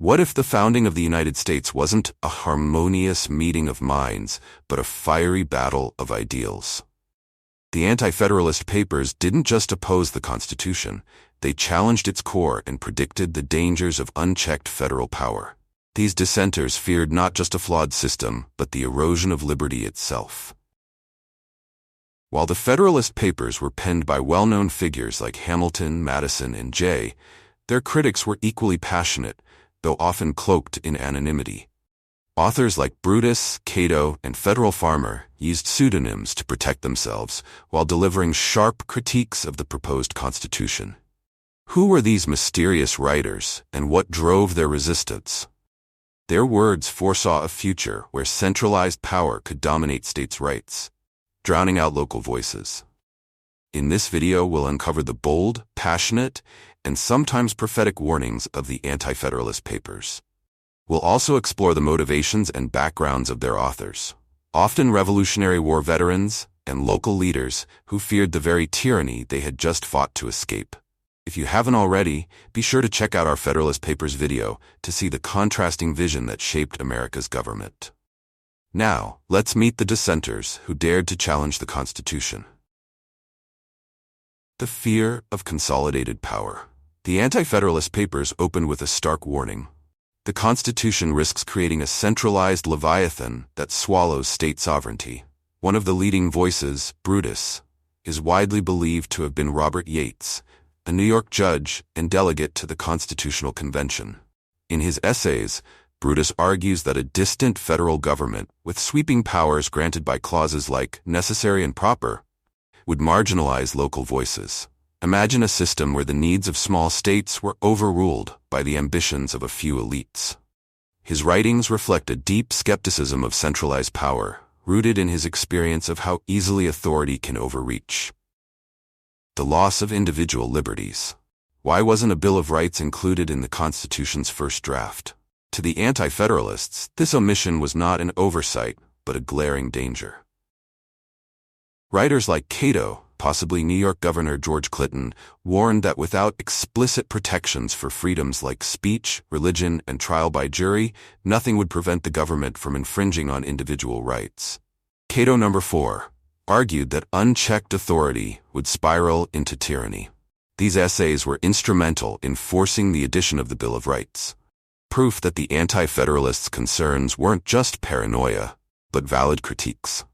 What if the founding of the United States wasn't a harmonious meeting of minds, but a fiery battle of ideals? The Anti-Federalist Papers didn't just oppose the Constitution, they challenged its core and predicted the dangers of unchecked federal power. These dissenters feared not just a flawed system, but the erosion of liberty itself. While the Federalist Papers were penned by well-known figures like Hamilton, Madison, and Jay, their critics were equally passionate, though often cloaked in anonymity. Authors like Brutus, Cato, and Federal Farmer used pseudonyms to protect themselves while delivering sharp critiques of the proposed Constitution. Who were these mysterious writers, and what drove their resistance? Their words foresaw a future where centralized power could dominate states' rights, drowning out local voices. In this video, we'll uncover the bold, passionate, and sometimes prophetic warnings of the Anti-Federalist Papers. We'll also explore the motivations and backgrounds of their authors, often Revolutionary War veterans and local leaders who feared the very tyranny they had just fought to escape. If you haven't already, be sure to check out our Federalist Papers video to see the contrasting vision that shaped America's government. Now, let's meet the dissenters who dared to challenge the Constitution. The fear of consolidated power. The Anti-Federalist Papers open with a stark warning. The Constitution risks creating a centralized leviathan that swallows state sovereignty. One of the leading voices, Brutus, is widely believed to have been Robert Yates, a New York judge and delegate to the Constitutional Convention. In his essays, Brutus argues that a distant federal government, with sweeping powers granted by clauses like necessary and proper, would marginalize local voices. Imagine a system where the needs of small states were overruled by the ambitions of a few elites. His writings reflect a deep skepticism of centralized power, rooted in his experience of how easily authority can overreach. The loss of individual liberties. Why wasn't a Bill of Rights included in the Constitution's first draft? To the Anti-Federalists, this omission was not an oversight, but a glaring danger. Writers like Cato, possibly New York Governor George Clinton, warned that without explicit protections for freedoms like speech, religion, and trial by jury, nothing would prevent the government from infringing on individual rights. Cato No. 4 argued that unchecked authority would spiral into tyranny. These essays were instrumental in forcing the addition of the Bill of Rights, proof that the Anti-Federalists' concerns weren't just paranoia, but valid critiques.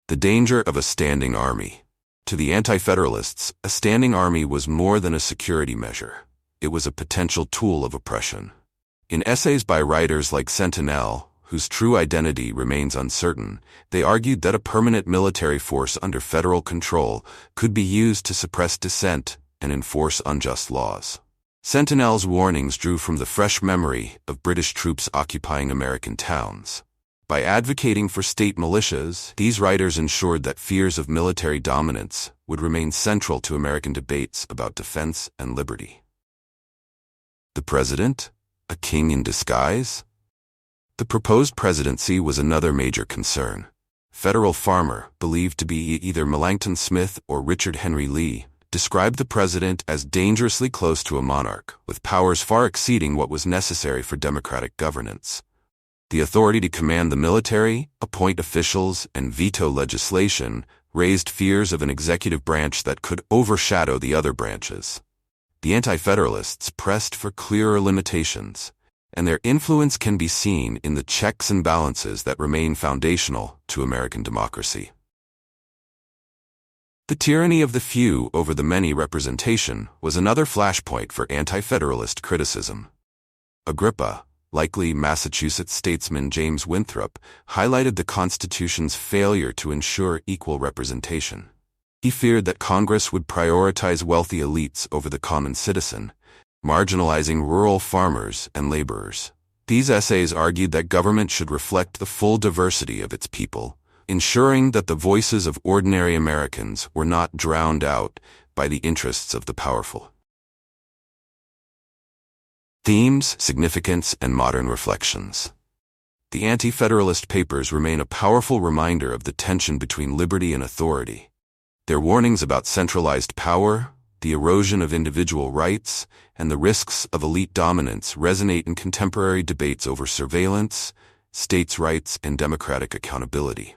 The danger of a standing army. To the Anti-Federalists, a standing army was more than a security measure. It was a potential tool of oppression. In essays by writers like Sentinel, whose true identity remains uncertain, they argued that a permanent military force under federal control could be used to suppress dissent and enforce unjust laws. Sentinel's warnings drew from the fresh memory of British troops occupying American towns. By advocating for state militias, these writers ensured that fears of military dominance would remain central to American debates about defense and liberty. The president? A king in disguise? The proposed presidency was another major concern. Federal Farmer, believed to be either Melancton Smith or Richard Henry Lee, described the president as dangerously close to a monarch, with powers far exceeding what was necessary for democratic governance. The authority to command the military, appoint officials, and veto legislation raised fears of an executive branch that could overshadow the other branches. The Anti-Federalists pressed for clearer limitations, and their influence can be seen in the checks and balances that remain foundational to American democracy. The tyranny of the few over the many representation was another flashpoint for Anti-Federalist criticism. Agrippa, likely Massachusetts statesman James Winthrop, highlighted the Constitution's failure to ensure equal representation. He feared that Congress would prioritize wealthy elites over the common citizen, marginalizing rural farmers and laborers. These essays argued that government should reflect the full diversity of its people, ensuring that the voices of ordinary Americans were not drowned out by the interests of the powerful. Themes, significance, and modern reflections. The Anti-Federalist Papers remain a powerful reminder of the tension between liberty and authority. Their warnings about centralized power, the erosion of individual rights, and the risks of elite dominance resonate in contemporary debates over surveillance, states' rights, and democratic accountability.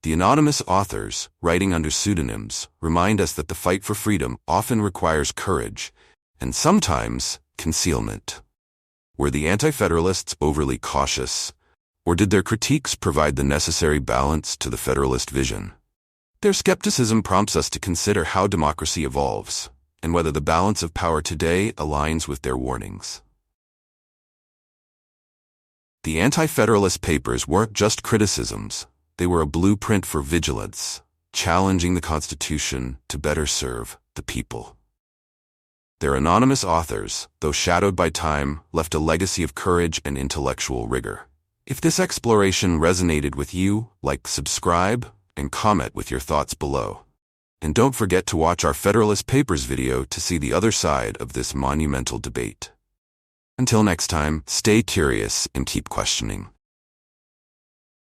The anonymous authors, writing under pseudonyms, remind us that the fight for freedom often requires courage, and sometimes concealment. Were the Anti-Federalists overly cautious, or did their critiques provide the necessary balance to the Federalist vision? Their skepticism prompts us to consider how democracy evolves, and whether the balance of power today aligns with their warnings. The Anti-Federalist Papers weren't just criticisms, they were a blueprint for vigilance, challenging the Constitution to better serve the people. Their anonymous authors, though shadowed by time, left a legacy of courage and intellectual rigor. If this exploration resonated with you, like, subscribe, and comment with your thoughts below. And don't forget to watch our Federalist Papers video to see the other side of this monumental debate. Until next time, stay curious and keep questioning.